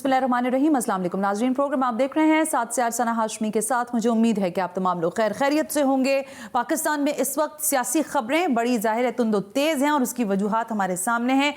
बिस्मिल्लाहिर्रहमानिर्रहीम। अस्सलाम वालेकुम नाज़रीन, प्रोग्राम आप देख रहे हैं 7 से 8 सना हाशमी के साथ। मुझे उम्मीद है कि आप तमाम लोग खैर खैरियत से होंगे। पाकिस्तान में इस वक्त सियासी खबरें बड़ी ज़ाहिर है तुंदो तेज़ हैं और उसकी वजूहात हमारे सामने हैं।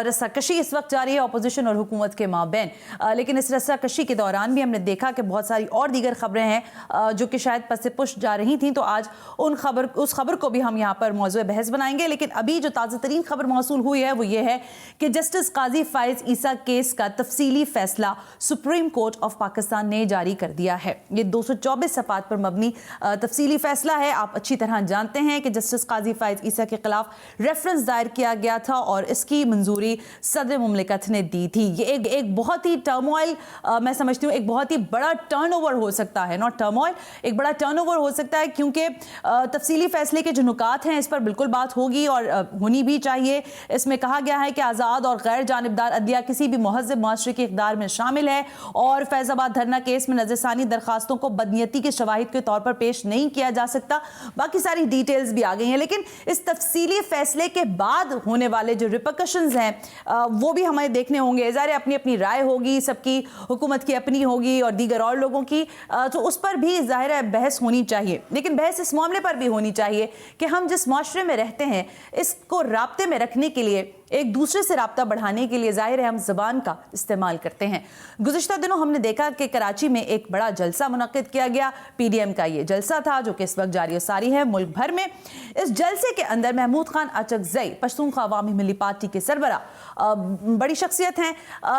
रस्साकशी इस वक्त जारी है अपोजिशन और हुकूमत के माबैन, लेकिन इस रस्साकशी के दौरान भी हमने देखा कि बहुत सारी और दीगर खबरें हैं जो कि शायद पस पुश जा रही थी। तो आज उस खबर को भी हम यहाँ पर मौज़ूए बहस बनाएंगे। लेकिन अभी जो ताज़ा तरीन खबर मौसूल हुई है वो ये है कि जस्टिस काजी फाइज ईसा केस का तफसीली फैसला सुप्रीम कोर्ट ऑफ पाकिस्तान ने जारी कर दिया है। ये 224 सफ़ात पर मबनी तफसीली फैसला है। आप अच्छी तरह जानते हैं कि जस्टिस काजी फाइज ईसा के खिलाफ रेफरेंस दायर किया गया था और इसकी मंजूरी सदर मुमलिकत ने दी थी। ये एक बहुत ही टर्मोइल, मैं समझती हूँ एक बहुत ही बड़ा टर्नओवर हो सकता है, नॉट टर्मोइल, एक बड़ा टर्नओवर हो सकता है, क्योंकि तफसीली फैसले के जो नुकात हैं इस पर बिल्कुल बात होगी और होनी भी चाहिए। इसमें कहा गया है कि आज़ाद और गैर जानिबदार अदलिया किसी भी महज़ब माशरे के इक़दार में शामिल है और फैज़ाबाद धरना केस में नज़रसानी दरखास्तों को बदनीयती के शवाहिद के तौर पर पेश नहीं किया जा सकता। बाकी सारी डिटेल्स भी आ गई हैं, लेकिन इस तफसीली फैसले के बाद होने वाले जो रिपरकशंस हैं वो भी हमें देखने होंगे। ज़ाहिर अपनी अपनी राय होगी, सबकी हुकूमत की अपनी होगी और दीगर और लोगों की, तो उस पर भी ज़ाहिर है बहस होनी चाहिए। लेकिन बहस इस मामले पर भी होनी चाहिए कि हम जिस माशरे में रहते हैं इसको राब्ते में रखने के लिए, एक दूसरे से राब्ता बढ़ाने के लिए ज़ाहिर है हम ज़बान का इस्तेमाल करते हैं। गुज़िश्ता दिनों हमने देखा कि कराची में एक बड़ा जलसा मुनक़्क़िद किया गया। PDM का ये जलसा था जो कि इस वक्त जारी सारी है मुल्क भर में। इस जलसे के अंदर महमूद खान अचकज़ई पश्तूनख्वा अवामी मिली पार्टी के सरबरा बड़ी शख्सियत हैं,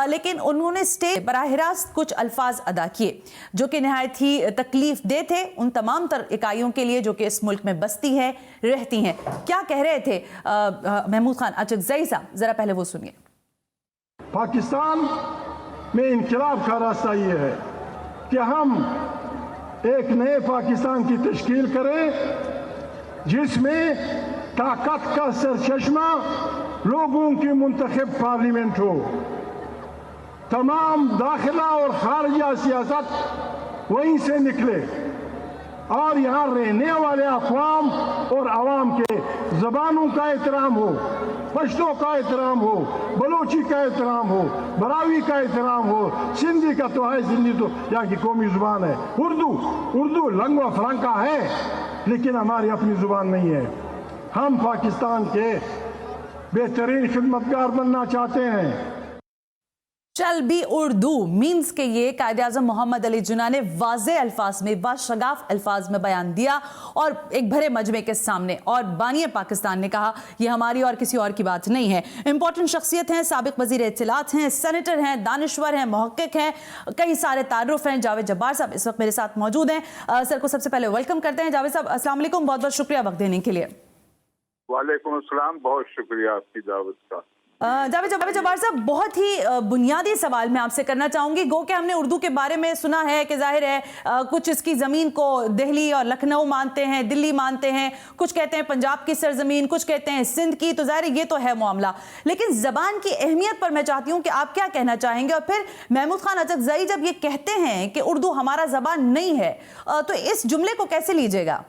लेकिन उन्होंने स्टेज बराह रास्त कुछ अल्फाज अदा किए जो कि नहायत ही तकलीफ दे थे उन तमाम तर इकाइयों के लिए जो कि इस मुल्क में बसती है, रहती हैं। क्या कह रहे थे महमूद खान अचकज़ई साहब, जरा पहले वो सुनिए। पाकिस्तान में इनकलाब का रास्ता ये है कि हम एक नए पाकिस्तान की तश्कील करें जिसमें ताकत का सरचश्मा लोगों की मुंतखब पार्लियामेंट हो। तमाम दाखिला और खारजा सियासत वहीं से निकले और यहाँ रहने वाले अक़वाम और आवाम के ज़बानों का एहतराम हो, पश्तो का एहतराम हो, बलोची का एहतराम हो, बरावी का एहतराम हो। सिंधी का तो है, सिंधी तो यहाँ की कौमी ज़ुबान है। उर्दू लंगवा फ्रांका है, लेकिन हमारी अपनी ज़ुबान नहीं है। हम पाकिस्तान के बेहतरीन खिदमतगार बनना चाहते हैं। चल बी उर्दू मीन्स के ये कायद-ए-आज़म मोहम्मद अली जिन्ना ने वाज़े अल्फाज में, बाशगाफ अल्फाज में बयान दिया और एक भरे मजमे के सामने, और बानी पाकिस्तान ने कहा यह हमारी और किसी और की बात नहीं है। इंपॉर्टेंट शख्सियत हैं, साबिक वज़ीर इत्तलात हैं, सेनेटर हैं, दानिश्वर हैं, मुहक्किक हैं, कई सारे तारुफ हैं। जावेद जब्बार साहब इस वक्त मेरे साथ मौजूद हैं। सर को सबसे पहले वेलकम करते हैं। जावेद साहब अस्सलाम वालेकुम, बहुत बहुत शुक्रिया वक्त देने के लिए। वालेकुम अस्सलाम, बहुत शुक्रिया आपकी दावत का। जावेद जब्बार साहब, बहुत ही बुनियादी सवाल मैं आपसे करना चाहूंगी। गो कि हमने उर्दू के बारे में सुना है कि जाहिर है कुछ इसकी ज़मीन को दिल्ली और लखनऊ मानते हैं, दिल्ली मानते हैं, कुछ कहते हैं पंजाब की सरजमीन, कुछ कहते हैं सिंध की, तो जाहिर ये तो है मामला। लेकिन ज़बान की अहमियत पर मैं चाहती हूँ कि आप क्या कहना चाहेंगे। और फिर महमूद खान अचकज़ई जब ये कहते हैं कि उर्दू हमारा ज़बान नहीं है, तो इस जुमले को कैसे लीजिएगा?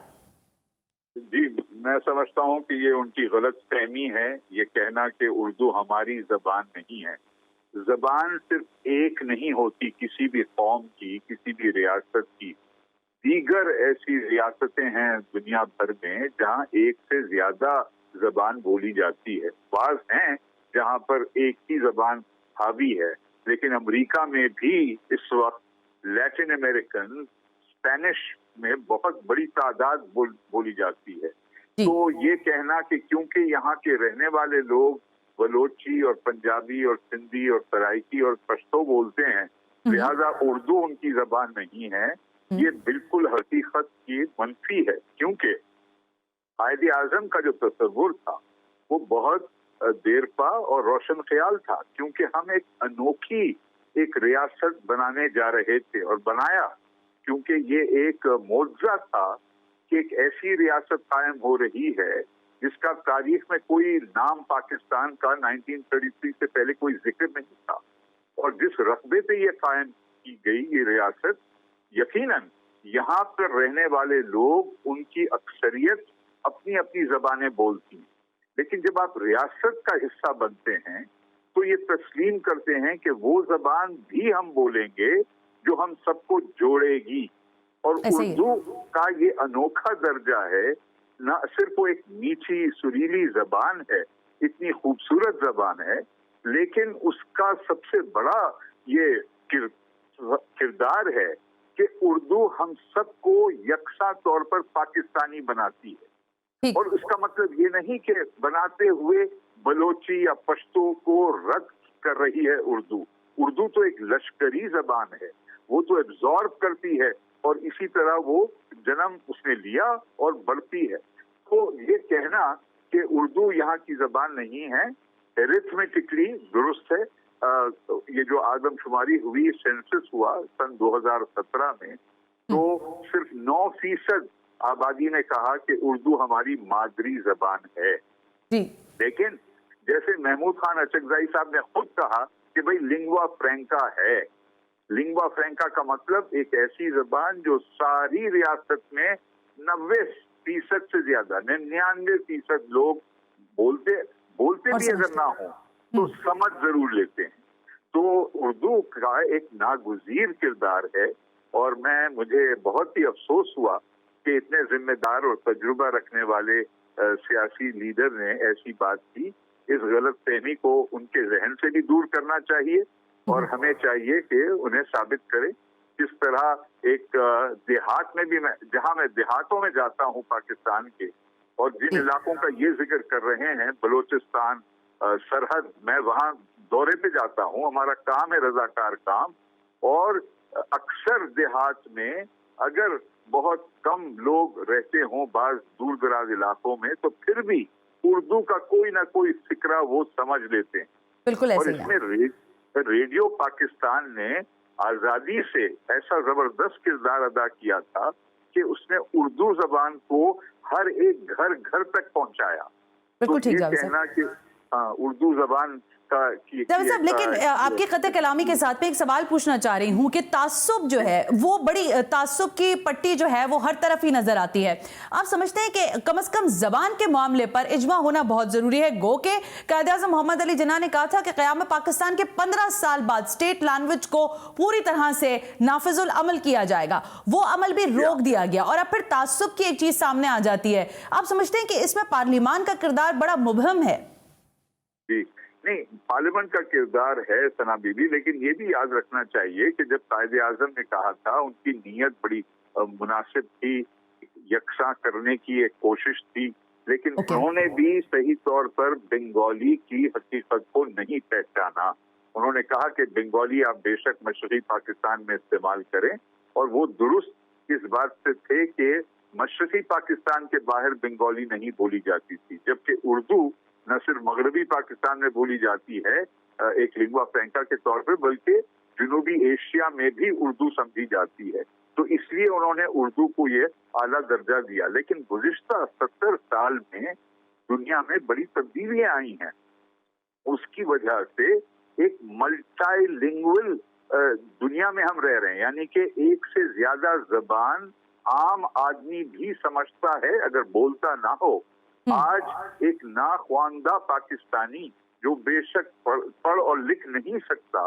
जी, मैं समझता हूँ कि ये उनकी गलत फहमी है, ये कहना कि उर्दू हमारी जबान नहीं है। जबान सिर्फ एक नहीं होती किसी भी कौम की, किसी भी रियासत की। दीगर ऐसी रियासतें हैं दुनिया भर में जहाँ एक से ज्यादा जबान बोली जाती है। बाज हैं जहाँ पर एक ही जबान हावी है, लेकिन अमेरिका में भी इस वक्त लैटिन अमेरिकन, स्पेनिश में बहुत बड़ी तादाद बोली जाती है। तो ये कहना कि क्योंकि यहाँ के रहने वाले लोग बलोची और पंजाबी और सिंधी और सराइकी और पश्तो बोलते हैं, लिहाजा उर्दू उनकी जबान नहीं है, ये बिल्कुल हकीकत की मनफी है। क्योंकि कायद आज़म का जो तस्वुर था वो बहुत देरपा और रोशन ख्याल था, क्योंकि हम एक अनोखी एक रियासत बनाने जा रहे थे और बनाया, क्योंकि ये एक मौजज़ा था कि एक ऐसी रियासत कायम हो रही है जिसका तारीख में कोई नाम पाकिस्तान का 1933 से पहले कोई जिक्र नहीं था, और जिस रकबे पे ये कायम की गई ये रियासत, यकीनन यहाँ पर रहने वाले लोग, उनकी अक्सरियत अपनी अपनी जबानें बोलती हैं। लेकिन जब आप रियासत का हिस्सा बनते हैं तो ये तस्लीम करते हैं कि वो जबान भी हम बोलेंगे जो हम सबको जोड़ेगी। और ऐसा ही है। उर्दू का ये अनोखा दर्जा है, ना सिर्फ वो एक मीठी सुरीली जबान है, इतनी खूबसूरत जबान है, लेकिन उसका सबसे बड़ा ये किरदार है कि उर्दू हम सबको यकसा तौर पर पाकिस्तानी बनाती है। ठीक। और इसका मतलब ये नहीं कि बनाते हुए बलोची या पश्तो को रद्द कर रही है उर्दू। उर्दू तो एक लश्करी जबान है, वो तो एब्जॉर्ब करती है और इसी तरह वो जन्म उसने लिया और बढ़ती है। तो ये कहना कि उर्दू यहाँ की जबान नहीं है, एरिथमेटिकली दुरुस्त है। ये जो आदमशुमारी हुई, सेंसस हुआ सन 2017 में, तो सिर्फ 9% आबादी ने कहा कि उर्दू हमारी मादरी जबान है। जी। लेकिन जैसे महमूद खान अचकजाई साहब ने खुद कहा कि भाई लिंगुआ फ्रैंका है। लिंगुआ फ्रैंका का मतलब एक ऐसी जबान जो सारी रियासत में 90% से ज्यादा, 99% लोग बोलते भी अगर ना हो तो समझ जरूर लेते हैं। तो उर्दू का एक नागुजीर किरदार है और मुझे बहुत ही अफसोस हुआ कि इतने जिम्मेदार और तजुर्बा रखने वाले सियासी लीडर ने ऐसी बात की। इस गलत फहमी को उनके जहन से भी दूर करना चाहिए और हमें चाहिए कि उन्हें साबित करें। किस तरह एक देहात में भी, जहां मैं देहातों में जाता हूं पाकिस्तान के, और जिन इलाकों का ये जिक्र कर रहे हैं, बलोचिस्तान सरहद, मैं वहां दौरे पे जाता हूं, हमारा काम है रजाकार काम, और अक्सर देहात में अगर बहुत कम लोग रहते हों बाज दूर दराज इलाकों में, तो फिर भी उर्दू का कोई ना कोई फिक्रा वो समझ लेते हैं। बिल्कुल और ऐसे ही है। इसमें रेडियो पाकिस्तान ने आजादी से ऐसा जबरदस्त किरदार अदा किया था कि उसने उर्दू जबान को हर एक घर घर तक पहुंचाया। बिल्कुल तो ठीक ये जावेद कहना कि उर्दू जबान का जावेद साहब, लेकिन आपके क़त्ल कलामी के साथ में एक सवाल पूछना चाह रही हूँ कि तासुब जो है वो बड़ी तासुब की पट्टी जो है वो हर तरफ ही नजर आती है। आप समझते हैं कि कम से कम जबान के मामले पर इजमा होना बहुत जरूरी है? गो के कायद-ए-आज़म मोहम्मद अली जिन्ना ने कहा था कि क़याम पाकिस्तान के 15 साल बाद स्टेट लैंग्वेज को पूरी तरह से नाफिजुल अमल किया जाएगा, वो अमल भी रोक दिया गया और अब फिर तासुब की एक चीज सामने आ जाती है। आप समझते हैं कि इसमें पार्लिमान का किरदार बड़ा मुबहम है? जी नहीं, पार्लियामेंट का किरदार है सना बीबी, लेकिन ये भी याद रखना चाहिए कि जब कायदे आजम ने कहा था, उनकी नीयत बड़ी मुनासिब थी, यकसा करने की एक कोशिश थी, लेकिन उन्होंने भी सही तौर पर बंगाली की हकीकत को नहीं पहचाना। उन्होंने कहा कि बंगाली आप बेशक मशरक़ी पाकिस्तान में इस्तेमाल करें, और वो दुरुस्त इस बात से थे कि मशरक़ी पाकिस्तान के बाहर बंगाली नहीं बोली जाती थी, जबकि उर्दू न सिर्फ मगरबी पाकिस्तान में बोली जाती है एक लिंगुआ फ्रैंका के तौर पर, बल्कि जनूबी एशिया में भी उर्दू समझी जाती है। तो इसलिए उन्होंने उर्दू को ये आला दर्जा दिया। लेकिन गुज़िश्ता 70 साल में दुनिया में बड़ी तब्दीलियां आई हैं। उसकी वजह से एक मल्टीलिंगुअल दुनिया में हम रह रहे हैं, यानी कि एक से ज्यादा जबान आम आदमी भी समझता है अगर बोलता ना हो। आज एक नाख्वानदा पाकिस्तानी जो बेशक पढ़ और लिख नहीं सकता,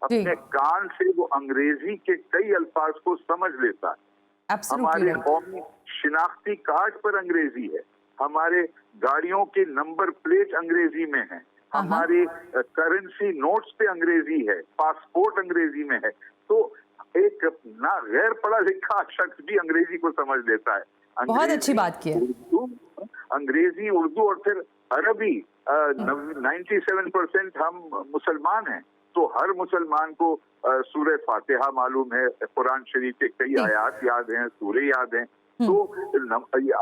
अपने कान से वो अंग्रेजी के कई अल्फाज को समझ लेता है। हमारे कौमी शिनाख्ती कार्ड पर अंग्रेजी है, हमारे गाड़ियों के नंबर प्लेट अंग्रेजी में है, हमारे करेंसी नोट्स पे अंग्रेजी है, पासपोर्ट अंग्रेजी में है। तो एक ना गैर पढ़ा लिखा शख्स भी अंग्रेजी को समझ लेता है। बहुत अच्छी बात की है। अंग्रेजी, उर्दू और फिर अरबी। 97% हम मुसलमान हैं, तो हर मुसलमान को सूरह फातिहा मालूम है, कुरान शरीफ के कई आयात याद हैं, सूरे याद हैं। तो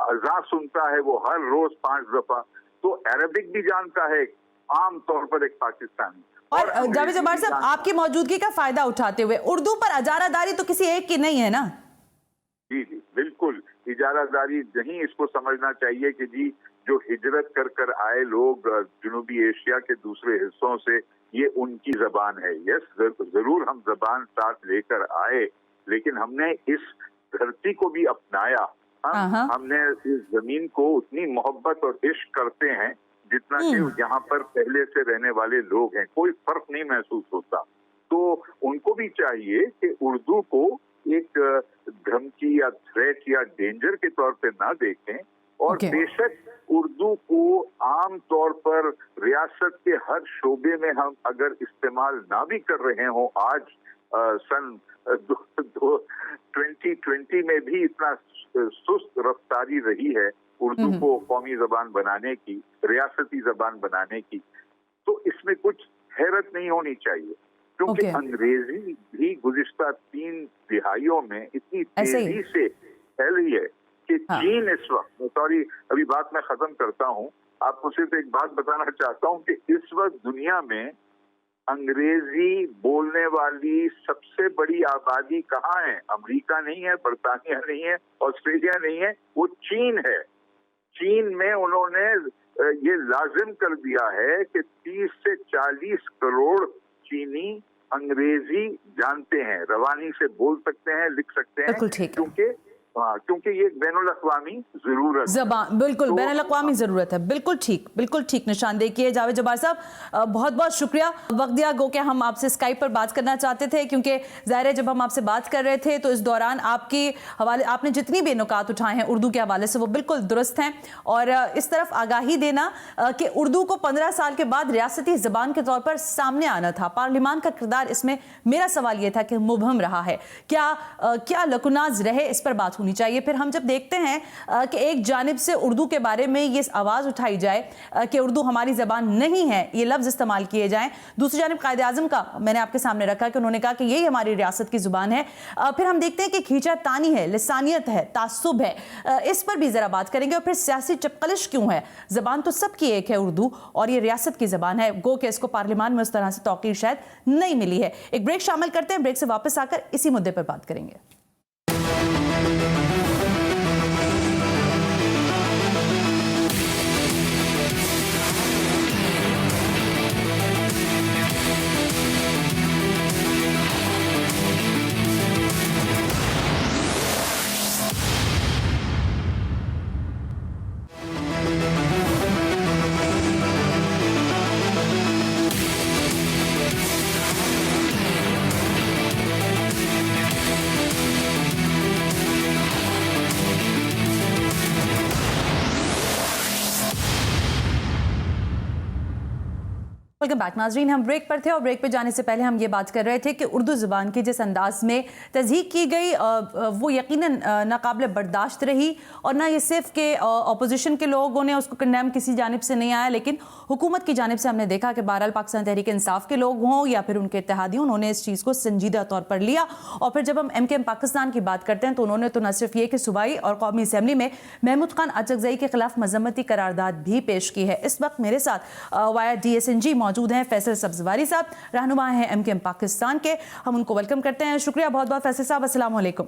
अज़ान सुनता है वो हर रोज 5 दफा। तो अरबिक भी जानता है आम तौर पर एक पाकिस्तानी। और जावेद जब्बार साहब, आपकी मौजूदगी का फायदा उठाते हुए उर्दू पर इजारादारी तो किसी एक की नहीं है ना? जी जी बिल्कुल, इजारादारी नहीं, इसको समझना चाहिए कि जी जो हिजरत कर कर आए लोग जनूबी एशिया के दूसरे हिस्सों से, ये उनकी जबान है। यस, जरूर हम जबान साथ लेकर आए, लेकिन हमने इस धरती को भी अपनाया। हमने इस जमीन को उतनी मोहब्बत और इश्क करते हैं जितना कि यहाँ पर पहले से रहने वाले लोग हैं, कोई फर्क नहीं महसूस होता। तो उनको भी चाहिए कि उर्दू को एक धमकी या थ्रेट या डेंजर के तौर पे ना देखें, और बेशक उर्दू को आम तौर पर रियासत के हर शोबे में हम अगर इस्तेमाल ना भी कर रहे हों, आज सन 2020 में भी इतना सुस्त रफ्तारी रही है उर्दू को कौमी जबान बनाने की, रियासती जबान बनाने की, तो इसमें कुछ हैरत नहीं होनी चाहिए, क्योंकि अंग्रेजी भी गुज़िश्ता 3 दिहाइयों में इतनी तेजी से फैल रही है कि चीन इस वक्त, सॉरी अभी बात मैं खत्म करता हूँ, आपको सिर्फ एक बात बताना चाहता हूँ कि इस वक्त दुनिया में अंग्रेजी बोलने वाली सबसे बड़ी आबादी कहाँ है? अमेरिका नहीं है, बरतानिया नहीं है, ऑस्ट्रेलिया नहीं है, वो चीन है। चीन में उन्होंने ये लाजिम कर दिया है कि 30 से 40 करोड़ चीनी अंग्रेजी जानते हैं, रवानी से बोल सकते हैं, लिख सकते हैं, क्योंकि ये बैनुल-अक़वामी जरूरत जबान, बिल्कुल बैनुल-अक़वामी जरूरत है। बिल्कुल ठीक निशानदेही की है। जावेद जब्बार साहब, बहुत बहुत शुक्रिया वक्त दिया। गो के हम आपसे स्काइप पर बात करना चाहते थे, क्योंकि ज़ाहिर है जब हम आपसे बात कर रहे थे तो इस दौरान आपने जितनी भी नुकात उठाए हैं उर्दू के हवाले से वो बिल्कुल दुरुस्त हैं, और इस तरफ आगाही देना कि उर्दू को 15 साल के बाद रियासती ज़बान के तौर पर सामने आना था। पार्लिमान का किरदार इसमें, मेरा सवाल ये था कि मुबहम रहा है, क्या लकुनाज रहे, इस पर बात होनी चाहिए। फिर हम जब देखते हैं कि एक जानिब से उर्दू के बारे में ये आवाज़ उठाई जाए कि उर्दू हमारी ज़बान नहीं है, ये लफ्ज़ इस्तेमाल किए जाएं, दूसरी जानिब कायदे आज़म का मैंने आपके सामने रखा कि उन्होंने कहा कि यही हमारी रियासत की ज़ुबान है। फिर हम देखते हैं कि खींचातानी है, लिसानियत है, तासुब है, इस पर भी ज़रा बात करेंगे। और फिर सियासी चपकलिश क्यों है? ज़बान तो सबकी एक है उर्दू, और ये रियासत की ज़बान है, गो के इसको पार्लियामान में उस तरह से तौक़ीर शायद नहीं मिली है। एक ब्रेक शामिल करते हैं, ब्रेक से वापस आकर इसी मुद्दे पर बात करेंगे। वेलकम बैक नाज़रीन, हम ब्रेक पर थे और ब्रेक पे जाने से पहले हम ये बात कर रहे थे कि उर्दू ज़ुबान की जिस अंदाज में तज़हीक की गई वो यकीनन नाकाबिल बर्दाश्त रही, और ना ये सिर्फ कि अपोजिशन के लोगों ने उसको कंडेम किसी जानिब से नहीं आया, लेकिन हुकूमत की जानिब से हमने देखा कि बहरहाल पाकिस्तान तहरीक इंसाफ के लोग हों या फिर उनके इत्तेहादियों, उन्होंने इस चीज़ को संजीदा तौर पर लिया। और फिर जब हम MKM पाकिस्तान की बात करते हैं तो उन्होंने तो न सिर्फ ये कि सूबाई और कौमी असम्बली में महमूद खान अचकज़ई के खिलाफ मजम्मती करारदाद भी पेश की है। इस वक्त मेरे साथ वाया DSNG मौजूद हैं फैसल सब्ज़वारी साहब, रहनुमा हैं MKM पाकिस्तान के। हम उनको वेलकम करते हैं। शुक्रिया बहुत बहुत फैसल साहब, अस्सलाम वालेकुम।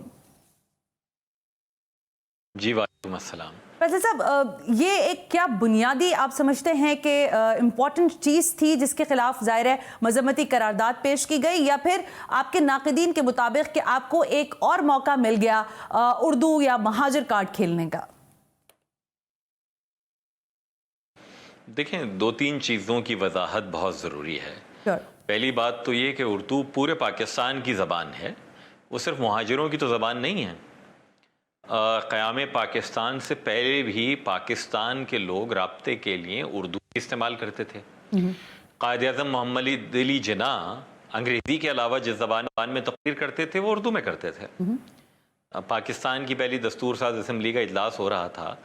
जी वालेकुम अस्सलाम। फैसल साहब, ये एक क्या बुनियादी आप समझते हैं कि इम्पॉर्टेंट चीज़ थी जिसके खिलाफ ज़ाहिर है मजम्मती करारदाद पेश की गई, या फिर आपके नाक़दीन के मुताबिक कि आपको एक और मौका मिल गया उर्दू या महाजर कार्ड खेलने का? देखें, 2-3 चीज़ों की वजाहत बहुत ज़रूरी है। पहली बात तो ये कि उर्दू पूरे पाकिस्तान की ज़बान है, वो सिर्फ मुहाजिरों की तो ज़बान नहीं है। क़याम पाकिस्तान से पहले भी पाकिस्तान के लोग राब्ते के लिए उर्दू इस्तेमाल करते थे। क़ायद-ए-आज़म मोहम्मद अली जिन्नाह अंग्रेज़ी के अलावा जिस ज़बान में तक़रीर करते थे वो उर्दू में करते थे। पाकिस्तान की पहली दस्तूर साज असम्बली का इजलास हो रहा था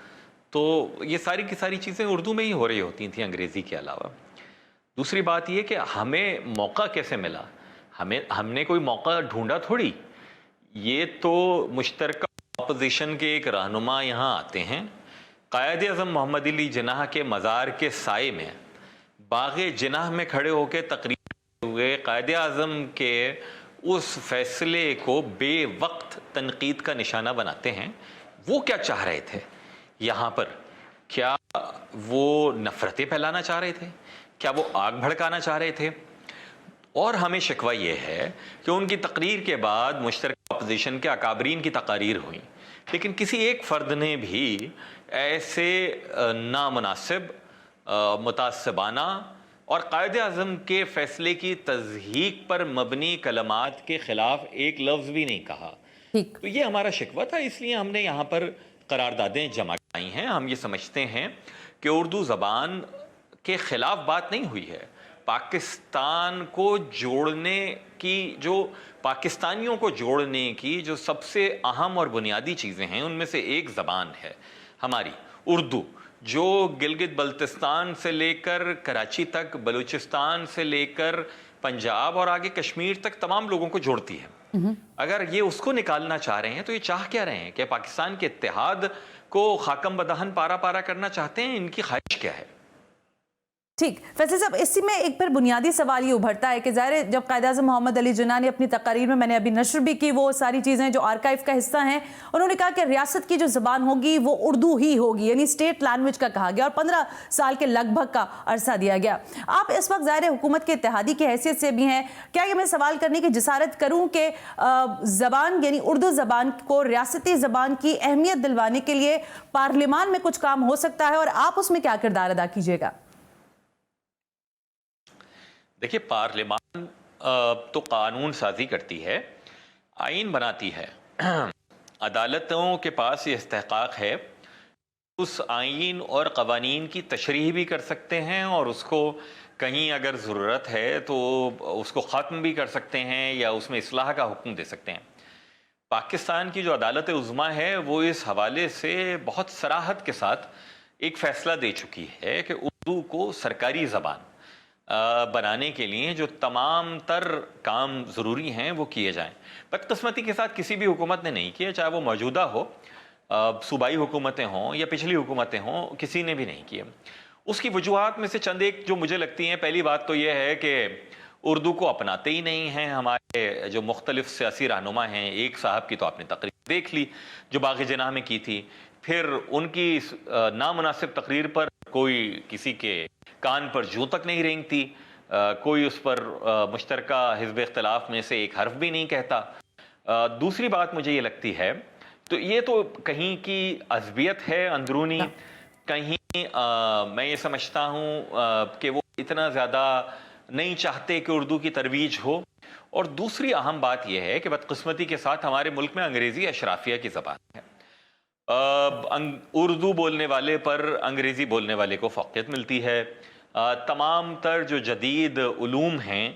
तो ये सारी की सारी चीज़ें उर्दू में ही हो रही होती थी अंग्रेज़ी के अलावा। दूसरी बात ये कि हमें मौका कैसे मिला, हमने कोई मौका ढूंढा थोड़ी, ये तो मुश्तरका अपोजिशन के एक रहनुमा यहाँ आते हैं, क़ायद-ए-आज़म मोहम्मद अली जिन्नाह के मज़ार के साए में बाग़े जिन्नाह में खड़े होकर तकरीर हुए क़ायद-ए-आज़म के उस फैसले को बेवक्त तनकीद का निशाना बनाते हैं। वो क्या चाह रहे थे यहाँ पर? क्या वो नफ़रतें फैलाना चाह रहे थे? क्या वो आग भड़काना चाह रहे थे? और हमें शिकवा ये है कि उनकी तकरीर के बाद मुश्तरका अपोजिशन के अकाबरीन की तकारीर हुई, लेकिन किसी एक फ़र्द ने भी ऐसे नामुनासिब متعصبانہ اور قائد اعظم کے فیصلے کی تضحیق پر مبنی کلمات کے خلاف ایک لفظ بھی نہیں کہا. تو یہ ہمارا شکوہ تھا، اس لیے ہم نے یہاں پر قراردادیں جمع کرائی ہیں. ہم یہ سمجھتے ہیں کہ اردو زبان کے خلاف بات نہیں ہوئی ہے. پاکستان کو جوڑنے کی، جو پاکستانیوں کو جوڑنے کی جو سب سے اہم اور بنیادی چیزیں ہیں ان میں سے ایک زبان ہے ہماری اردو، جو گلگت بلتستان سے لے کر کراچی تک، بلوچستان سے لے کر پنجاب اور آگے کشمیر تک تمام لوگوں کو جوڑتی ہے. اگر یہ اس کو نکالنا چاہ رہے ہیں تو یہ چاہ کیا رہے ہیں؟ کہ پاکستان کے اتحاد کو خاکم بدہن پارا پارا کرنا چاہتے ہیں؟ ان کی خواہش کیا ہے؟ ٹھیک فیصل صاحب، اسی میں ایک پھر بنیادی سوال یہ ابھرتا ہے کہ ظاہر ہے جب قائد اعظم محمد علی جناح نے اپنی تقاریر میں نے ابھی نشر بھی کی وہ ساری چیزیں جو آرکائیو کا حصہ ہیں، انہوں نے کہا کہ ریاست کی جو زبان ہوگی وہ اردو ہی ہوگی، یعنی اسٹیٹ لینگویج کا کہا گیا، اور 15 سال کے لگ بھگ کا عرصہ دیا گیا. آپ اس وقت ظاہر حکومت کے اتحادی کی حیثیت سے بھی ہیں، کیا یہ میں سوال کرنے کی جسارت کروں کہ زبان یعنی اردو زبان کو ریاستی زبان کی اہمیت دلوانے کے لیے پارلیمان میں کچھ کام ہو سکتا ہے، اور آپ اس میں کیا کردار ادا کیجیے گا؟ دیکھیے، پارلیمان تو قانون سازی کرتی ہے، آئین بناتی ہے. عدالتوں کے پاس یہ استحقاق ہے، اس آئین اور قوانین کی تشریح بھی کر سکتے ہیں، اور اس کو کہیں اگر ضرورت ہے تو اس کو ختم بھی کر سکتے ہیں یا اس میں اصلاح کا حکم دے سکتے ہیں. پاکستان کی جو عدالت عظمیٰ ہے وہ اس حوالے سے بہت صراحت کے ساتھ ایک فیصلہ دے چکی ہے کہ اردو کو سرکاری زبان بنانے کے لیے جو تمام تر کام ضروری ہیں وہ کیے جائیں. بدقسمتی کے ساتھ کسی بھی حکومت نے نہیں کیا، چاہے وہ موجودہ ہو، صوبائی حکومتیں ہوں یا پچھلی حکومتیں ہوں، کسی نے بھی نہیں کیا. اس کی وجوہات میں سے چند ایک جو مجھے لگتی ہیں، پہلی بات تو یہ ہے کہ اردو کو اپناتے ہی نہیں ہیں ہمارے جو مختلف سیاسی رہنما ہیں. ایک صاحب کی تو آپ نے تقریر دیکھ لی جو باغ جناح میں کی تھی، پھر ان کی نامناسب تقریر پر کوئی کسی کے کان پر جوں تک نہیں رینگتی، کوئی اس پر مشترکہ حزب اختلاف میں سے ایک حرف بھی نہیں کہتا. دوسری بات مجھے یہ لگتی ہے، تو یہ تو کہیں کی عصبیت ہے اندرونی، کہیں میں یہ سمجھتا ہوں کہ وہ اتنا زیادہ نہیں چاہتے کہ اردو کی ترویج ہو. اور دوسری اہم بات یہ ہے کہ بدقسمتی کے ساتھ ہمارے ملک میں انگریزی اشرافیہ کی زبان ہے. اردو بولنے والے پر انگریزی بولنے والے کو فوقیت ملتی ہے. تمام تر جو جدید علوم ہیں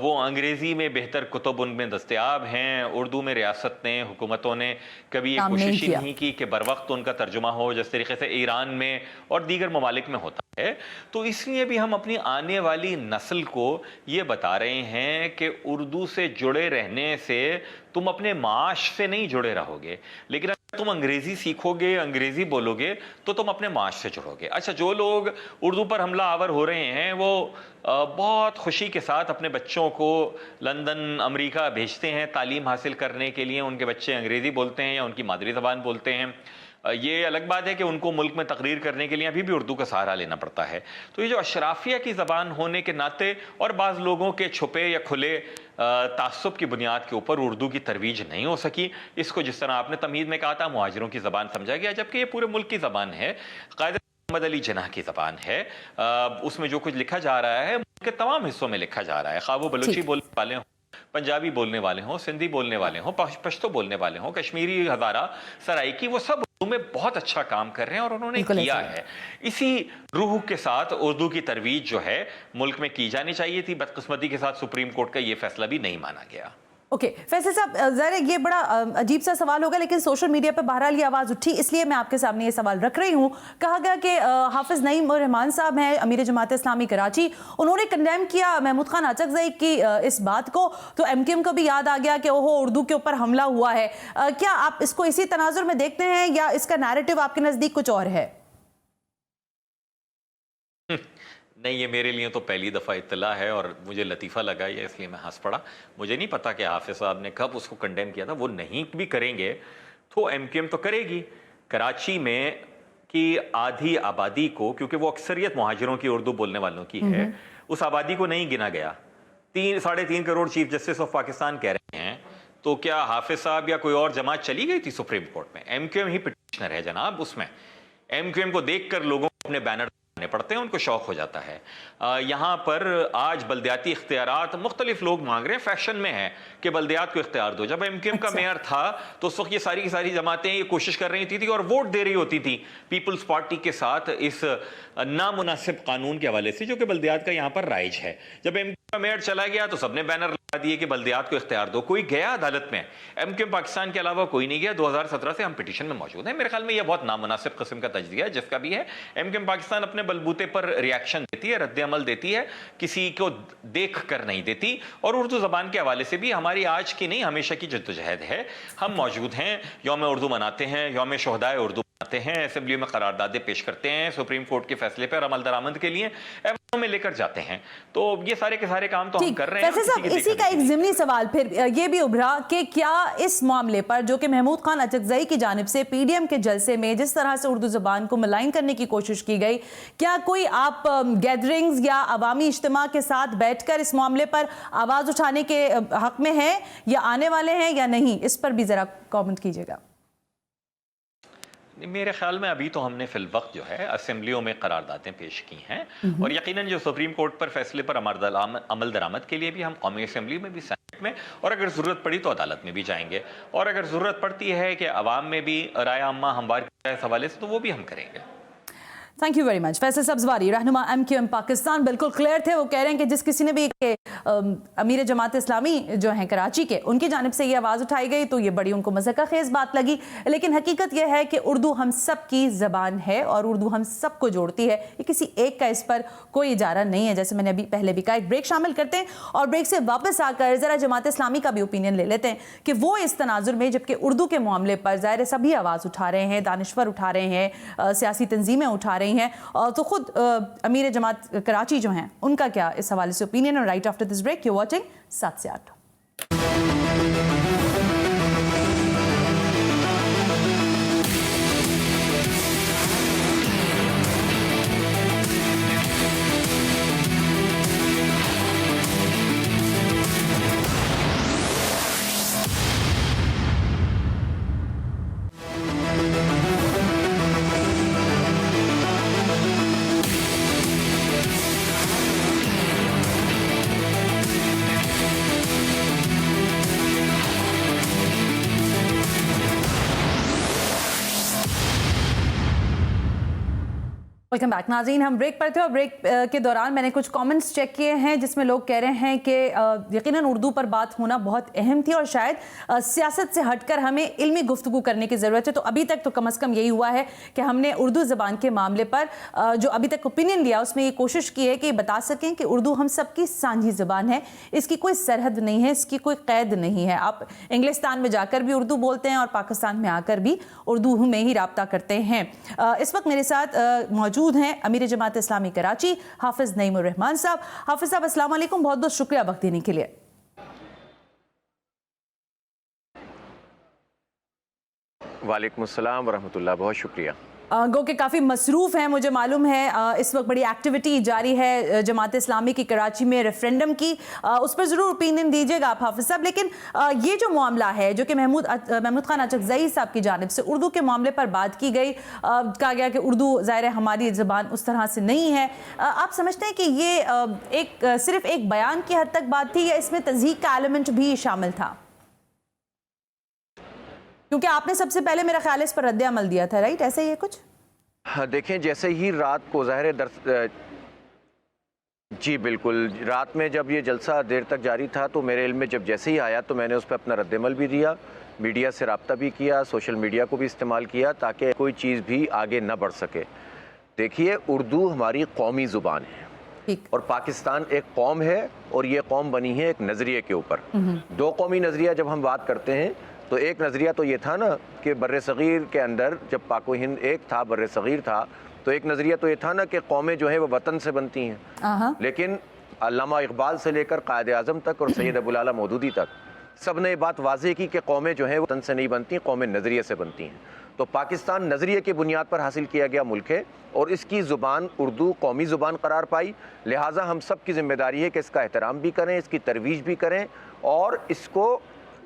وہ انگریزی میں بہتر کتب ان میں دستیاب ہیں. اردو میں ریاست نے، حکومتوں نے کبھی یہ کوشش ہی نہیں کی کہ بروقت ان کا ترجمہ ہو، جس طریقے سے ایران میں اور دیگر ممالک میں ہوتا ہے. تو اس لیے بھی ہم اپنی آنے والی نسل کو یہ بتا رہے ہیں کہ اردو سے جڑے رہنے سے تم اپنے معاش سے نہیں جڑے رہو گے، لیکن اگر تم انگریزی سیکھو گے، انگریزی بولو گے تو تم اپنے معاش سے جڑو گے. اچھا، جو لوگ اردو پر حملہ آور ہو رہے ہیں وہ بہت خوشی کے ساتھ اپنے بچوں کو لندن، امریکہ بھیجتے ہیں تعلیم حاصل کرنے کے لیے. ان کے بچے انگریزی بولتے ہیں یا ان کی مادری زبان بولتے ہیں. یہ الگ بات ہے کہ ان کو ملک میں تقریر کرنے کے لیے ابھی بھی اردو کا سہارا لینا پڑتا ہے. تو یہ جو اشرافیہ کی زبان ہونے کے ناطے اور بعض لوگوں کے چھپے یا کھلے تعصب کی بنیاد کے اوپر اردو کی ترویج نہیں ہو سکی. اس کو جس طرح آپ نے تمہید میں کہا تھا مہاجروں کی زبان سمجھا گیا، جبکہ یہ پورے ملک کی زبان ہے، قائد محمد علی جناح کی زبان ہے. اس میں جو کچھ لکھا جا رہا ہے ملک کے تمام حصوں میں لکھا جا رہا ہے، خواہ وہ بلوچی بولنے والے ہوں، پنجابی بولنے والے ہوں، سندھی بولنے والے ہوں، پشتو بولنے والے ہوں، کشمیری، ہزارہ، سرائیکی، وہ سب اردو میں بہت اچھا کام کر رہے ہیں اور انہوں نے کیا ہے. اسی روح کے ساتھ اردو کی ترویج جو ہے ملک میں کی جانی چاہیے تھی. بدقسمتی کے ساتھ سپریم کورٹ کا یہ فیصلہ بھی نہیں مانا گیا. اوکے فیصل صاحب، ظاہر یہ بڑا عجیب سا سوال ہوگا لیکن سوشل میڈیا پہ بہرحال یہ آواز اٹھی، اس لیے میں آپ کے سامنے یہ سوال رکھ رہی ہوں. کہا گیا کہ حافظ نعیم الرحمان صاحب ہیں، امیر جماعت اسلامی کراچی، انہوں نے کنڈیم کیا محمود خان اچکزئی کی اس بات کو، تو ایم کیو ایم کو بھی یاد آ گیا کہ اوہو اردو کے اوپر حملہ ہوا ہے. کیا آپ اس کو اسی تناظر میں دیکھتے ہیں یا اس کا نیریٹو آپ کے نزدیک کچھ اور ہے؟ نہیں، یہ میرے لیے تو پہلی دفعہ اطلاع ہے اور مجھے لطیفہ لگا یہ، اس لیے میں ہنس پڑا. مجھے نہیں پتا کہ حافظ صاحب نے کب اس کو کنڈیم کیا تھا. وہ نہیں بھی کریں گے تو ایم کیو ایم تو کرے گی. کراچی میں کی آدھی آبادی کو، کیونکہ وہ اکثریت مہاجروں کی، اردو بولنے والوں کی ہے، اس آبادی کو نہیں گنا گیا. 3.5 crore chief justice of Pakistan کہہ رہے ہیں. تو کیا حافظ صاحب یا کوئی اور جماعت چلی گئی تھی سپریم کورٹ میں؟ ایم کیو ایم ہی پٹیشنر ہے جناب. اس میں ایم کیو ایم کو دیکھ کر لوگوں کو اپنے بینر पढ़ते हैं उनको शौक हो जाता है। यहाँ पर आज बल्दियाती इख्तियारात मुख्तलिफ लोग मांग रहे हैं, फैशन में है कि बल्दियात को इख्तियार दो। जब एमक्यूएम का मेयर था तो उस वक्त ये सारी की सारी जमातें ये कोशिश कर रही थी और वोट दे रही होती थी पीपल्स पार्टी के साथ इस नामुनासिब कानून के हवाले से जो कि बल्दियात का यहाँ पर राइज है। जब एमक्यूएम का मेयर चला गया तो सबने बैनर लगा दिए कि बल्दियात को इख्तियार दो। कोई गया अदालत में? एमक्यूएम पाकिस्तान के अलावा कोई नहीं गया। 2017 से हम पिटीशन में मौजूद हैं। मेरे ख्याल में यह बहुत नामुनासिब किस्म का तजदिया है जिसका भी है। एमक्यूएम पाकिस्तान अपने बलबूते पर रिएक्शन देती है, रद्द अमल देती है, किसी को देख कर नहीं देती। और उर्दू ज़बान के हवाले से भी हमारी आज की नहीं हमेशा की जद्दोजहद है। हम मौजूद हैं, यौम उर्दू मनाते हैं, यौम शोहदाए उर्दू मनाते हैं, असेंबली में करारदादें पेश करते हैं, सुप्रीम कोर्ट के फैसले पर अमल दरामद के लिए में लेकर जाते हैं। तो ये सारे के सारे काम तो हम कर रहे हैं। साहब, इसी का एक ज़िमनी सवाल फिर ये भी उभरा कि क्या इस मामले पर जो कि महमूद खान अचकज़ई की जानिब से पीडीएम के जलसे में जिस तरह से उर्दू ज़बान को मलाइन करने की कोशिश की गई, क्या कोई आप गैदरिंग्स या अवामी इज्तिमा के साथ बैठकर इस मामले पर आवाज़ उठाने के हक में है या आने वाले हैं या नहीं? इस पर भी ज़रा कॉमेंट कीजिएगा। मेरे ख्याल में अभी तो हमने फिल वक्त जो है असेंबलियों में करारदादें पेश की हैं और यकीनन जो सुप्रीम कोर्ट पर फैसले पर अमल दरामद के लिए भी हम कौमी असेंबली में भी, सेनेट में, और अगर ज़रूरत पड़ी तो अदालत में भी जाएंगे। और अगर ज़रूरत पड़ती है कि अवाम में भी राय अम्मा हमवार के हवाले से तो वो भी हम करेंगे। Thank you very much. Faisal Sabzwari, रहनुमा एमक्यूएम पाकिस्तान, बिल्कुल क्लियर थे। वो कह रहे हैं कि जिस किसी ने भी अमीर जमात इस्लामी जो हैं कराची के, उनकी जानिब से ये आवाज़ उठाई गई तो ये बड़ी उनको मज़ाक़ खेज़ बात लगी। लेकिन हकीकत यह है कि उर्दू हम सब की ज़बान है और उर्दू हम सब को जोड़ती है। ये किसी एक का इस पर कोई इजारा नहीं है। जैसे मैंने अभी पहले भी कहा, एक ब्रेक शामिल करते हैं और ब्रेक से वापस आकर ज़रा जमात इस्लामी का भी ओपिनियन ले लेते हैं कि वो इस तनाजुर में, जबकि उर्दू के मामले पर ज़ाहिर सभी आवाज़ उठा रहे हैं, दानिश्वर उठा रहे हैं, सियासी तंजीमें उठा रही हैं, और तो खुद अमीर जमात कराची जो हैं उनका क्या इस हवाले से ओपिनियन। और right after this break you watching 7 से 8। वेलकम बैक नाज़रीन। हम ब्रेक पर थे और ब्रेक के दौरान मैंने कुछ कमेंट्स चेक किए हैं जिसमें लोग कह रहे हैं कि यकीनन उर्दू पर बात होना बहुत अहम थी और शायद सियासत से हटकर हमें इल्मी गुफ्तगू करने की ज़रूरत है। तो अभी तक तो कम अज़ कम यही हुआ है कि हमने उर्दू ज़बान के मामले पर जो अभी तक ओपिनियन लिया उसमें ये कोशिश की है कि बता सकें कि उर्दू हम सब की साझी ज़बान है, इसकी कोई सरहद नहीं है, इसकी कोई क़ैद नहीं है। आप इंग्लिस्तान में जाकर भी उर्दू बोलते हैं और पाकिस्तान में आकर भी उर्दू में ही राब्ता करते हैं। इस वक्त मेरे साथ मौजूद हैं अमीर जमात इस्लामी कराची हाफिज नईमुर रहमान साहब। हाफिज साहब अस्सलाम वालेकुम, बहुत बहुत शुक्रिया वक्त देने के लिए। वालेकुम अस्सलाम व रहमतुल्लाह, बहुत शुक्रिया। गो के काफ़ी मसरूफ़ हैं, मुझे मालूम है। इस वक्त बड़ी एक्टिविटी जारी है जमात इस्लामी की कराची में रेफरेंडम की, उस पर ज़रूर ओपिनियन दीजिएगा आप हाफिज़ साहब। लेकिन ये जो मामला है जो कि महमूद खान अचकज़ई साहब की जानिब से उर्दू के मामले पर बात की गई, कहा गया कि उर्दू ज़ाहिर है हमारी ज़बान उस तरह से नहीं है। आप समझते हैं कि ये सिर्फ एक बयान की हद तक बात थी या इसमें तज़हीक का एलिमेंट भी शामिल था? क्योंकि आपने सबसे पहले मेरा ख्याल इस पर रद्द अमल दिया था, राइट? ऐसे ही है कुछ? हाँ, देखें, जैसे ही रात को ज़ाहिर जी बिल्कुल, रात में जब ये जलसा देर तक जारी था तो मेरे इल्म में जब जैसे ही आया तो मैंने उस पर अपना रद्द अमल भी दिया, मीडिया से रब्ता भी किया, सोशल मीडिया को भी इस्तेमाल किया ताकि कोई चीज़ भी आगे न बढ़ सके। देखिए, उर्दू हमारी कौमी ज़ुबान है और पाकिस्तान एक कौम है और ये कौम बनी है एक नज़रिए के ऊपर। दो कौमी नज़रिया जब हम बात करते हैं तो एक नज़रिया तो ये था ना कि बर्रे सग़ीर के अंदर जब पाको हिंद एक था, बर्रे सग़ीर था, तो एक नज़रिया तो ये था ना कि कौमें जो है वो वतन से बनती हैं। लेकिन अल्लामा इक़बाल से लेकर कायद आज़म तक और सैयद अबुल आला मौदूदी तक सब ने ये बात वाज़ेह की कि कौमें जो हैं वतन से नहीं बनती, कौमें नज़रिए से बनती हैं। तो पाकिस्तान नज़रिए की बुनियाद पर हासिल किया गया मुल्क है और इसकी ज़ुबान उर्दू कौमी ज़ुबान करार पाई। लिहाजा हम सब की ज़िम्मेदारी है कि इसका एहतराम भी करें, इसकी तरवीज भी करें और इसको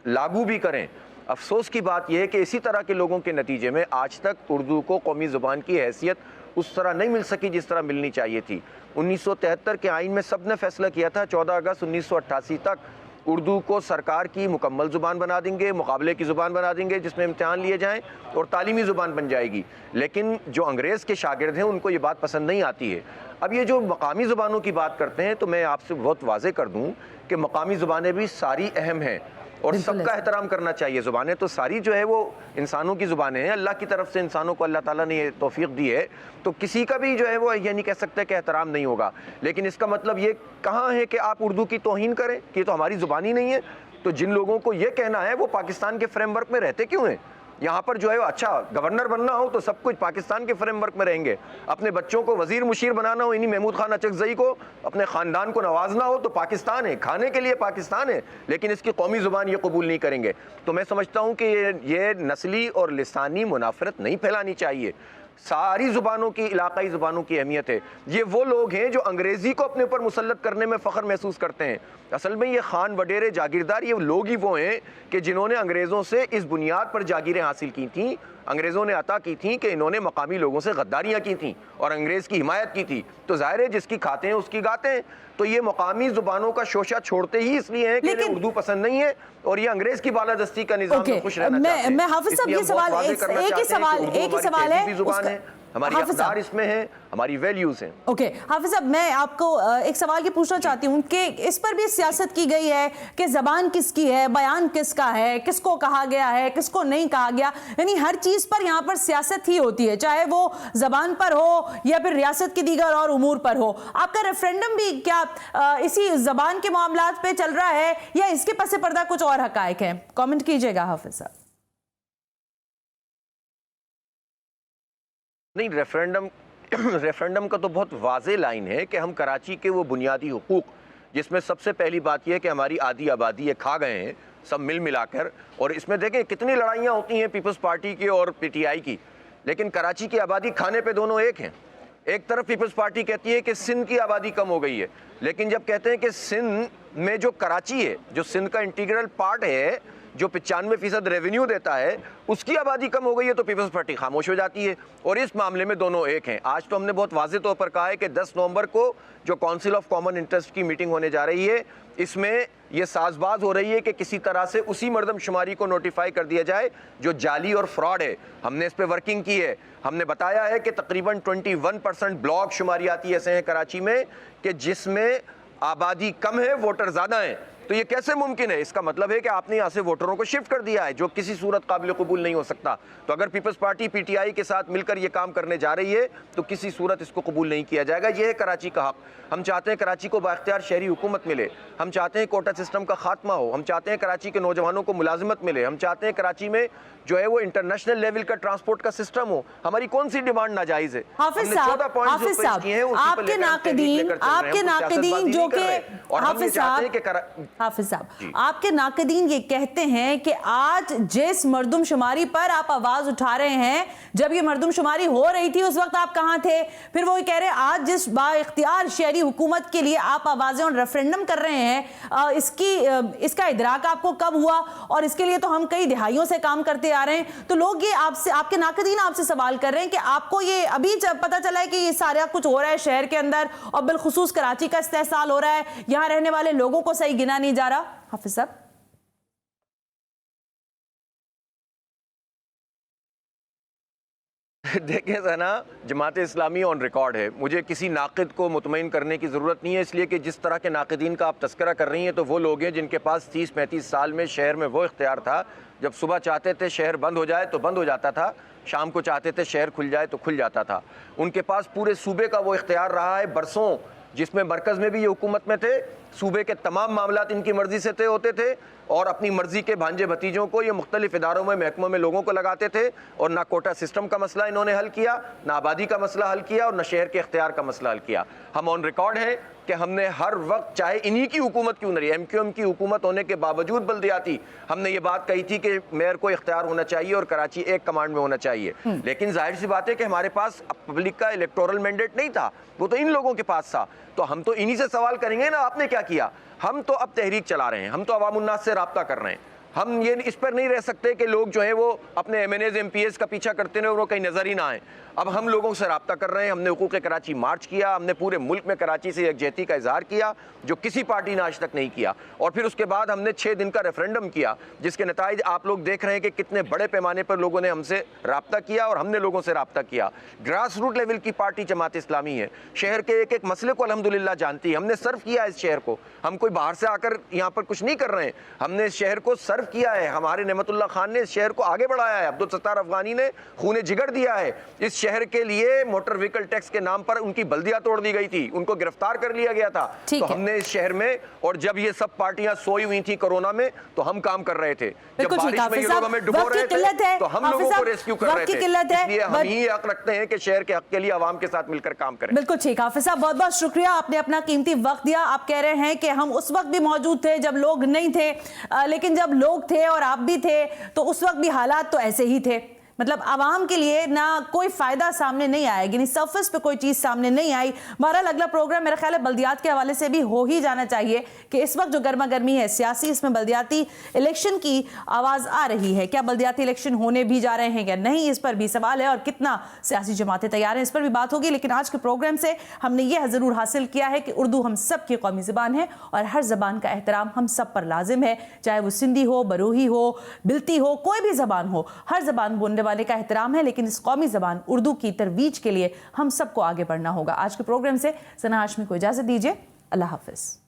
लागू भी करें। अफसोस की बात यह है कि इसी तरह के लोगों के नतीजे में आज तक उर्दू को कौमी ज़ुबान की हैसियत اس طرح نہیں مل سکی جس طرح ملنی چاہیے تھی۔ 1973 کے آئین میں سب نے فیصلہ کیا تھا 14 اگست 1988 تک اردو کو سرکار کی مکمل زبان بنا دیں گے، مقابلے کی زبان بنا دیں گے جس میں امتحان لیے جائیں، اور تعلیمی زبان بن جائے گی۔ لیکن جو انگریز کے شاگرد ہیں ان کو یہ بات پسند نہیں آتی ہے۔ اب یہ جو مقامی زبانوں کی بات کرتے ہیں تو میں آپ سے بہت واضح کر دوں کہ مقامی زبانیں بھی ساری اہم ہیں اور سب کا احترام کرنا چاہیے۔ زبانیں تو ساری جو ہے وہ انسانوں کی زبانیں ہیں، اللہ کی طرف سے انسانوں کو اللہ تعالیٰ نے یہ توفیق دی ہے، تو کسی کا بھی جو ہے وہ یہ نہیں کہہ سکتے کہ احترام نہیں ہوگا۔ لیکن اس کا مطلب یہ کہاں ہے کہ آپ اردو کی توہین کریں کہ یہ تو ہماری زبان ہی نہیں ہے؟ تو جن لوگوں کو یہ کہنا ہے وہ پاکستان کے فریم ورک میں رہتے کیوں ہیں؟ یہاں پر جو ہے اچھا گورنر بننا ہو تو سب کچھ پاکستان کے فریم ورک میں رہیں گے، اپنے بچوں کو وزیر مشیر بنانا ہو، انہی محمود خان اچکزئی کو اپنے خاندان کو نوازنا ہو تو پاکستان ہے، کھانے کے لیے پاکستان ہے، لیکن اس کی قومی زبان یہ قبول نہیں کریں گے۔ تو میں سمجھتا ہوں کہ یہ نسلی اور لسانی منافرت نہیں پھیلانی چاہیے۔ ساری زبانوں کی، علاقائی زبانوں کی اہمیت ہے۔ یہ وہ لوگ ہیں جو انگریزی کو اپنے اوپر مسلط کرنے میں فخر محسوس کرتے ہیں۔ اصل میں یہ خان وڈیرے جاگیردار یہ لوگ ہی وہ ہیں کہ جنہوں نے انگریزوں سے اس بنیاد پر جاگیریں حاصل کی تھیں، انگریزوں نے عطا کی تھیں کہ انہوں نے مقامی لوگوں سے غداریاں کی تھیں اور انگریز کی حمایت کی تھی۔ تو ظاہر ہے جس کی کھاتے ہیں اس کی گاتے ہیں۔ تو یہ مقامی زبانوں کا شوشہ چھوڑتے ہی اس لیے ہیں کہ انہیں اردو پسند نہیں ہے اور یہ انگریز کی بالادستی کا نظام میں خوش رہنا چاہتے ہیں۔ میں حافظ صاحب یہ سوال ایک ہی سوال ہے، ہماری اقدار اس میں ہے، ہماری ویلیوز ہیں۔ اوکے حافظ صاحب، میں آپ کو ایک سوال یہ پوچھنا چاہتی ہوں کہ اس پر بھی سیاست کی گئی ہے کہ زبان کس کی ہے، بیان کس کا ہے، کس کو کہا گیا ہے، کس کو نہیں کہا گیا، یعنی ہر چیز پر یہاں پر سیاست ہی ہوتی ہے، چاہے وہ زبان پر ہو یا پھر ریاست کی دیگر اور امور پر ہو۔ آپ کا ریفرینڈم بھی کیا اسی زبان کے معاملات پہ چل رہا ہے یا اس کے پس پردہ کچھ اور حقائق ہیں؟ کامنٹ کیجئے گا حافظ صاحب۔ نہیں، ریفرینڈم کا تو بہت واضح لائن ہے کہ ہم کراچی کے وہ بنیادی حقوق، جس میں سب سے پہلی بات یہ ہے کہ ہماری آدھی آبادی یہ کھا گئے ہیں سب مل کر، اور اس میں دیکھیں کتنی لڑائیاں ہوتی ہیں پیپلز پارٹی کی اور پی ٹی آئی کی، لیکن کراچی کی آبادی کھانے پہ دونوں ایک ہیں۔ ایک طرف پیپلز پارٹی کہتی ہے کہ سندھ کی آبادی کم ہو گئی ہے، لیکن جب کہتے ہیں کہ سندھ میں جو کراچی ہے، جو سندھ کا انٹیگرل پارٹ ہے، جو 95% ریونیو دیتا ہے، اس کی آبادی کم ہو گئی ہے تو پیپلز پارٹی خاموش ہو جاتی ہے، اور اس معاملے میں دونوں ایک ہیں۔ آج تو ہم نے بہت واضح طور پر کہا ہے کہ 10 نومبر کو جو کونسل آف کامن انٹرسٹ کی میٹنگ ہونے جا رہی ہے، اس میں یہ ساز باز ہو رہی ہے کہ کسی طرح سے اسی مردم شماری کو نوٹیفائی کر دیا جائے جو جعلی اور فراڈ ہے۔ ہم نے اس پہ ورکنگ کی ہے، ہم نے بتایا ہے کہ تقریباً 21% بلاک شماریاتی ایسے ہیں کراچی میں کہ جس میں آبادی کم ہے، ووٹر زیادہ ہیں۔ تو یہ کیسے ممکن ہے؟ اس کا مطلب ہے کہ آپ نے یہاں سے ووٹروں کو شفٹ کر دیا ہے، جو کسی صورت قابل قبول نہیں ہو سکتا۔ تو اگر Peoples Party P T I کے ساتھ مل کر یہ کام کرنے جا رہی ہے تو کسی صورت اس کو قبول نہیں کیا جائے گا۔ یہ ہے کراچی کا حق۔ ہم چاہتے ہیں کراچی کو بااختیار شہری حکومت ملے، ہم چاہتے ہیں کوٹا سسٹم کا خاتمہ ہو، ہم چاہتے ہیں کراچی کے نوجوانوں کو ملازمت ملے، ہم چاہتے ہیں کراچی میں جو ہے وہ انٹرنیشنل لیول کا ٹرانسپورٹ کا سسٹم ہو۔ ہماری کون سی ڈیمانڈ ناجائز ہے؟ حافظ صاحب، آپ کے ناقدین جو کہ حافظ صاحب آپ کے ناقدین یہ کہتے ہیں کہ آج جس مردم شماری پر آپ آواز اٹھا رہے ہیں، جب یہ مردم شماری ہو رہی تھی اس وقت آپ کہاں تھے؟ پھر وہ کہہ رہے ہیں آج جس با اختیار شہری حکومت کے لیے آپ آوازیں اور ریفرینڈم کر رہے ہیں، اس کا ادراک آپ کو کب ہوا؟ اور اس کے لیے تو ہم کئی دہائیوں سے کام کرتے آ رہے ہیں۔ تو لوگ یہ آپ کے ناقدین آپ سے سوال کر رہے ہیں کہ آپ کو یہ ابھی پتہ چلا ہے کہ یہ سارا کچھ ہو رہا ہے شہر کے اندر اور بالخصوص کراچی کا استحصال ہو رہا ہے، یہاں رہنے والے لوگوں کو صحیح گنا نہیں جا رہا؟ حافظ صاحب دیکھیں ذرا، جماعت اسلامی آن ریکارڈ ہے، مجھے کسی ناقد کو مطمئن کرنے کی ضرورت نہیں ہے، اس لیے کہ جس طرح کے ناقدین کا آپ تذکرہ کر رہی ہیں تو وہ لوگ ہیں جن کے پاس 30-35 سال میں شہر میں وہ اختیار تھا، جب صبح چاہتے تھے شہر بند ہو جائے تو بند ہو جاتا تھا، شام کو چاہتے تھے شہر کھل جائے تو کھل جاتا تھا۔ ان کے پاس پورے صوبے کا وہ اختیار رہا ہے برسوں، جس میں مرکز میں بھی یہ حکومت میں تھے، صوبے کے تمام معاملات ان کی مرضی سے طے ہوتے تھے اور اپنی مرضی کے بھانجے بھتیجوں کو یہ مختلف اداروں میں محکموں میں لوگوں کو لگاتے تھے، اور نہ کوٹا سسٹم کا مسئلہ انہوں نے حل کیا، نہ آبادی کا مسئلہ حل کیا، اور نہ شہر کے اختیار کا مسئلہ حل کیا۔ ہم آن ریکارڈ ہیں کہ ہم نے ہر وقت، چاہے انہی کی حکومت کیوں نہ رہی، ایم کیو ایم کی حکومت ہونے کے باوجود بلدیاتی، ہم نے یہ بات کہی تھی کہ میئر کو اختیار ہونا چاہیے اور کراچی ایک کمانڈ میں ہونا چاہیے، لیکن ظاہر سی بات ہے کہ ہمارے پاس پبلک کا الیکٹورل مینڈیٹ نہیں تھا، وہ تو ان لوگوں کے پاس تھا۔ تو ہم تو انہی سے سوال کریں گے نا آپ نے کیا کیا؟ ہم تو اب تحریک چلا رہے ہیں، ہم تو عوام الناس سے رابطہ کر رہے ہیں، ہم یہ اس پر نہیں رہ سکتے کہ لوگ جو ہیں وہ اپنے M N As M P As کا پیچھا کرتے ہیں اور وہ کہیں نظر ہی نہ آئیں. اب ہم لوگوں سے رابطہ کر رہے ہیں. ہم نے حقوق کراچی مارچ کیا, ہم نے پورے ملک میں کراچی سے یکجہتی کا اظہار کیا جو کسی پارٹی نے آج تک نہیں کیا, اور پھر اس کے بعد ہم نے 6 دن کا ریفرنڈم کیا جس کے نتائج آپ لوگ دیکھ رہے ہیں کہ کتنے بڑے پیمانے پر لوگوں نے ہم سے رابطہ کیا اور ہم نے لوگوں سے رابطہ کیا. گراس روٹ لیول کی پارٹی جماعت اسلامی ہے, شہر کے ایک ایک مسئلے کو الحمدللہ جانتی ہے. ہم نے سرو کیا اس شہر کو, ہم کوئی باہر سے آ کر یہاں پر کچھ نہیں کر رہے ہیں, ہم نے اس شہر کو سرو کیا ہے. ہمارے نعمت اللہ خان نے اس شہر کو آگے بڑھایا ہے, عبدالستار افغانی نے خون جگر دیا ہے. اس شہر کے لیے موٹر وہیکل ٹیکس کے نام پر ان کی بلدیاں توڑ دی گئی تھی, ان کو گرفتار کر لیا گیا تھا. تو ہم نے اس شہر میں, اور جب یہ سب پارٹیاں سوئی ہوئی تھیں کورونا میں, تو ہم کام کر رہے تھے. جب بارش میں یہ لوگ ہمیں ڈبو رہے تھے تو ہم لوگوں کو ریسکیو کر رہے تھے. اس لیے ہم ہی حق رکھتے ہیں کہ شہر کے حق کے لیے عوام کے ساتھ مل کر کام کریں. بالکل ٹھیک. حافظ صاحب بہت بہت شکریہ, آپ نے اپنا قیمتی وقت دیا. آپ کہہ رہے ہیں کہ ہم اس وقت بھی موجود تھے جب لوگ نہیں تھے, لیکن جب لوگ تھے اور آپ بھی تھے تو اس وقت بھی حالات تو ایسے ہی تھے. مطلب عوام کے لیے نہ کوئی فائدہ سامنے نہیں آئے گی, سرفس پہ کوئی چیز سامنے نہیں آئی. بہرحال اگلا پروگرام میرا خیال ہے بلدیات کے حوالے سے بھی ہو ہی جانا چاہیے کہ اس وقت جو گرما گرمی ہے سیاسی, اس میں بلدیاتی الیکشن کی آواز آ رہی ہے. کیا بلدیاتی الیکشن ہونے بھی جا رہے ہیں یا نہیں, اس پر بھی سوال ہے, اور کتنا سیاسی جماعتیں تیار ہیں, اس پر بھی بات ہوگی. لیکن آج کے پروگرام سے ہم نے یہ ضرور حاصل کیا ہے کہ اردو ہم سب کی قومی زبان ہے اور ہر زبان کا احترام ہم سب پر لازم ہے, چاہے وہ سندھی ہو, بروہی ہو, بلتی ہو, کوئی بھی زبان ہو. ہر زبان بولنے والے کا احترام ہے, لیکن اس قومی زبان اردو کی ترویج کے لیے ہم سب کو آگے بڑھنا ہوگا. آج کے پروگرام سے ثنا ہاشمی کو اجازت دیجیے. اللہ حافظ.